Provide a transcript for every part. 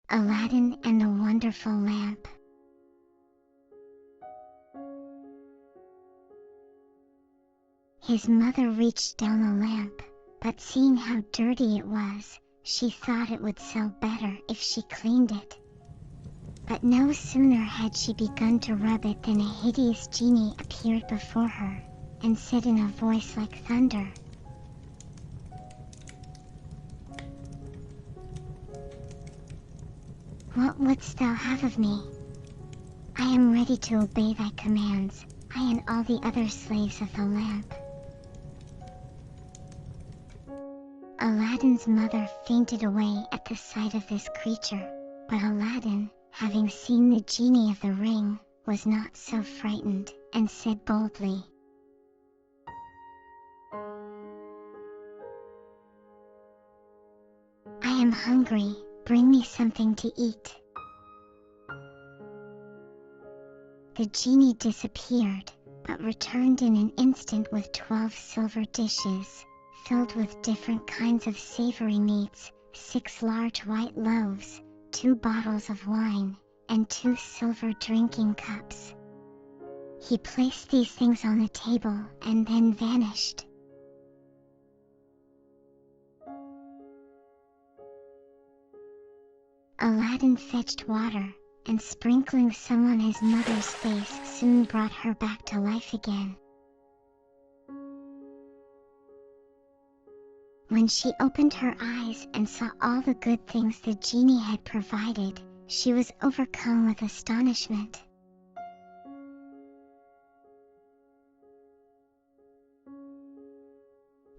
Aladdin and the Wonderful Lamp. His mother reached down the lamp, but seeing how dirty it was, she thought it would sell better if she cleaned it. But no sooner had she begun to rub it than a hideous genie appeared before her, and said in a voice like thunder, "What wouldst thou have of me? I am ready to obey thy commands, I and all the other slaves of the lamp." Aladdin's mother fainted away at the sight of this creature, but Aladdin, having seen the genie of the ring, was not so frightened, and said boldly, "I am hungry, bring me something to eat." The genie disappeared, but returned in an instant with 12 silver dishes, filled with different kinds of savory meats, 6 large white loaves, 2 bottles of wine, and 2 silver drinking cups. He placed these things on the table and then vanished. Aladdin fetched water, and sprinkling some on his mother's face soon brought her back to life again. When she opened her eyes and saw all the good things the genie had provided, she was overcome with astonishment.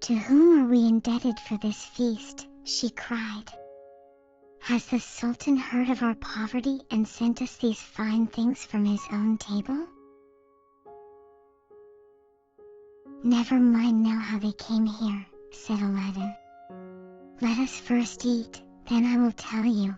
"To whom are we indebted for this feast?" she cried. "Has the Sultan heard of our poverty and sent us these fine things from his own table?" "Never mind now how they came here," said Aladdin. "Let us first eat, then I will tell you."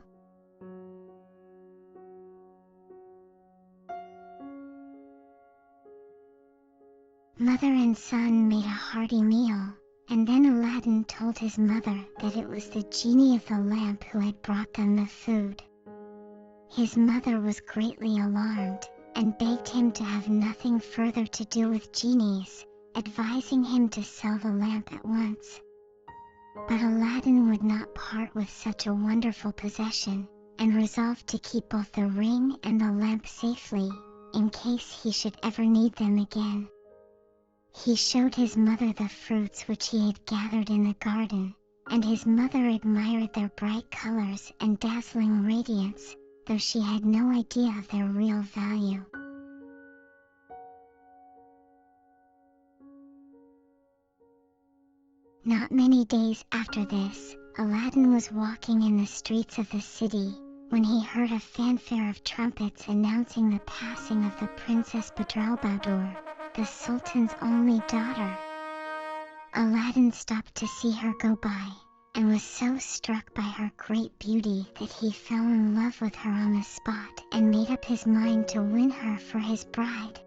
Mother and son made a hearty meal, and then Aladdin told his mother that it was the genie of the lamp who had brought them the food. His mother was greatly alarmed, and begged him to have nothing further to do with genies, advising him to sell the lamp at once. But Aladdin would not part with such a wonderful possession, and resolved to keep both the ring and the lamp safely, in case he should ever need them again. He showed his mother the fruits which he had gathered in the garden, and his mother admired their bright colors and dazzling radiance, though she had no idea of their real value. Not many days after this, Aladdin was walking in the streets of the city, when he heard a fanfare of trumpets announcing the passing of the Princess Badroulbadour, the Sultan's only daughter. Aladdin stopped to see her go by, and was so struck by her great beauty that he fell in love with her on the spot and made up his mind to win her for his bride.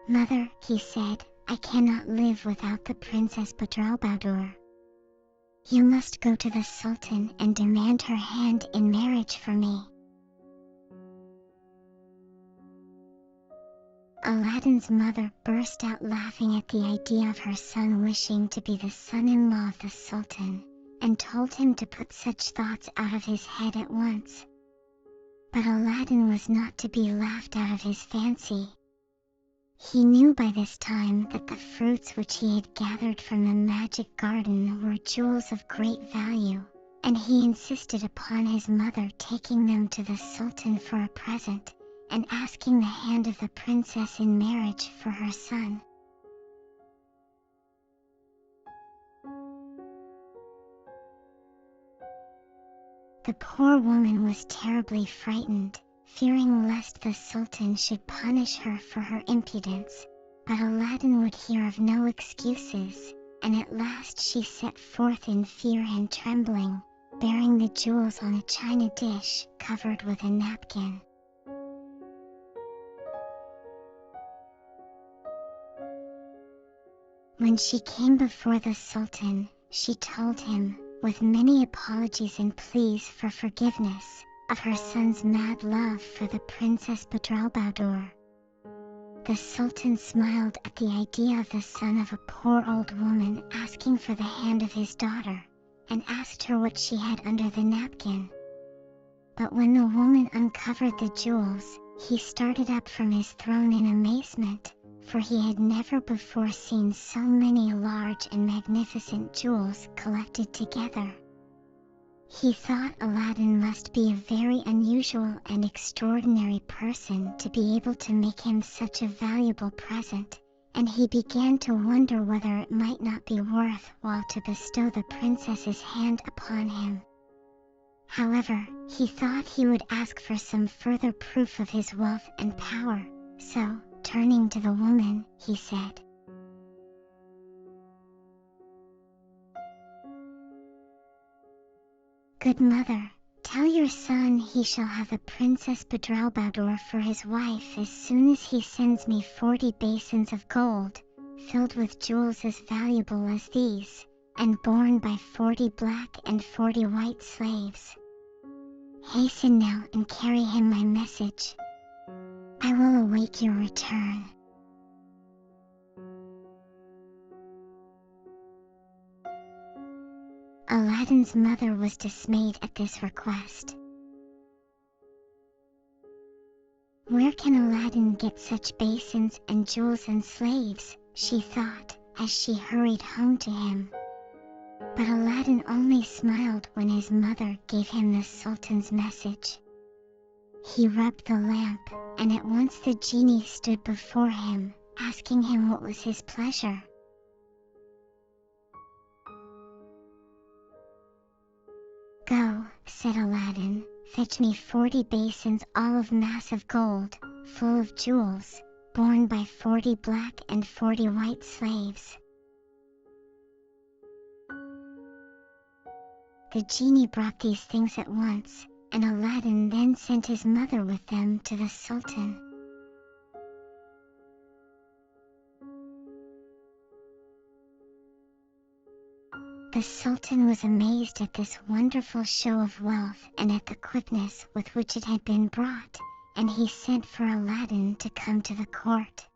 "Mother," he said, "I cannot live without the Princess Badroulbadour. You must go to the Sultan and demand her hand in marriage for me." Aladdin's mother burst out laughing at the idea of her son wishing to be the son-in-law of the Sultan, and told him to put such thoughts out of his head at once. But Aladdin was not to be laughed out of his fancy. He knew by this time that the fruits which he had gathered from the magic garden were jewels of great value, and he insisted upon his mother taking them to the Sultan for a present, and asking the hand of the princess in marriage for her son. The poor woman was terribly frightened, fearing lest the Sultan should punish her for her impudence, but Aladdin would hear of no excuses, and at last she set forth in fear and trembling, bearing the jewels on a china dish covered with a napkin. When she came before the Sultan, she told him, with many apologies and pleas for forgiveness, of her son's mad love for the Princess Badrulbadur. The Sultan smiled at the idea of the son of a poor old woman asking for the hand of his daughter, and asked her what she had under the napkin. But when the woman uncovered the jewels, he started up from his throne in amazement, for he had never before seen so many large and magnificent jewels collected together. He thought Aladdin must be a very unusual and extraordinary person to be able to make him such a valuable present, and he began to wonder whether it might not be worthwhile to bestow the princess's hand upon him. However, he thought he would ask for some further proof of his wealth and power, so, turning to the woman, he said, "Good mother, tell your son he shall have the Princess Badrulbadur for his wife as soon as he sends me 40 basins of gold, filled with jewels as valuable as these, and borne by 40 black and 40 white slaves. Hasten now and carry him my message. I will await your return." Aladdin's mother was dismayed at this request. "Where can Aladdin get such basins and jewels and slaves?" she thought, as she hurried home to him. But Aladdin only smiled when his mother gave him the Sultan's message. He rubbed the lamp, and at once the genie stood before him, asking him what was his pleasure. "Go," said Aladdin, "fetch me 40 basins all of massive gold, full of jewels, borne by 40 black and 40 white slaves." The genie brought these things at once, and Aladdin then sent his mother with them to the Sultan. The Sultan was amazed at this wonderful show of wealth and at the quickness with which it had been brought, and he sent for Aladdin to come to the court.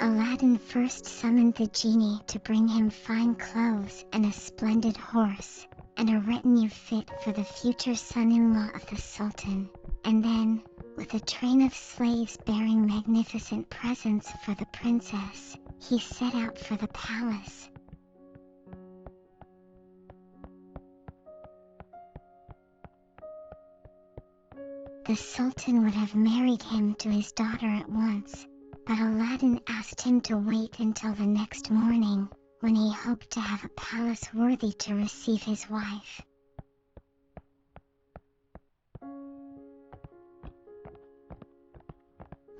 Aladdin first summoned the genie to bring him fine clothes and a splendid horse, and a retinue fit for the future son-in-law of the Sultan, and then, with a train of slaves bearing magnificent presents for the princess, he set out for the palace. The Sultan would have married him to his daughter at once, but Aladdin asked him to wait until the next morning, when he hoped to have a palace worthy to receive his wife.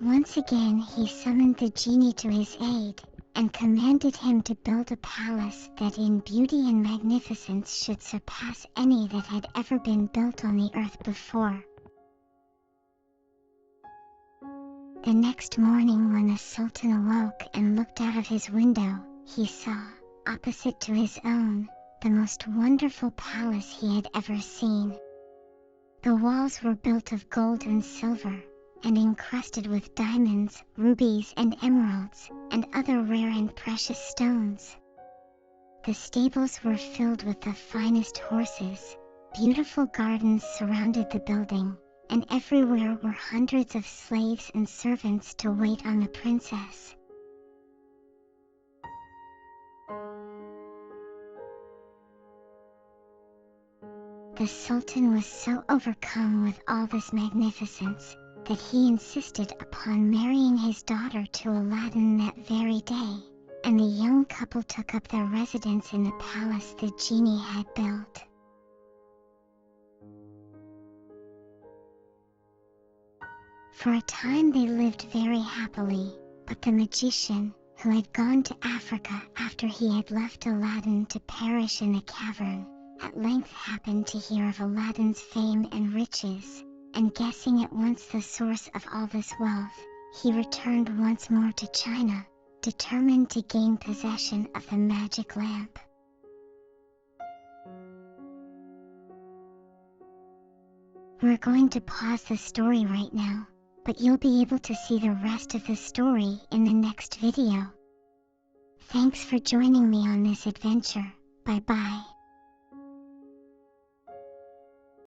Once again he summoned the genie to his aid, and commanded him to build a palace that in beauty and magnificence should surpass any that had ever been built on the earth before. The next morning when the Sultan awoke and looked out of his window, he saw, opposite to his own, the most wonderful palace he had ever seen. The walls were built of gold and silver, and encrusted with diamonds, rubies, and emeralds, and other rare and precious stones. The stables were filled with the finest horses, beautiful gardens surrounded the building, and everywhere were hundreds of slaves and servants to wait on the princess. The Sultan was so overcome with all this magnificence that he insisted upon marrying his daughter to Aladdin that very day, and the young couple took up their residence in the palace the genie had built. For a time they lived very happily, but the magician, who had gone to Africa after he had left Aladdin to perish in the cavern, at length happened to hear of Aladdin's fame and riches, and guessing at once the source of all this wealth, he returned once more to China, determined to gain possession of the magic lamp. We're going to pause the story right now, but you'll be able to see the rest of the story in the next video. Thanks for joining me on this adventure. Bye-bye.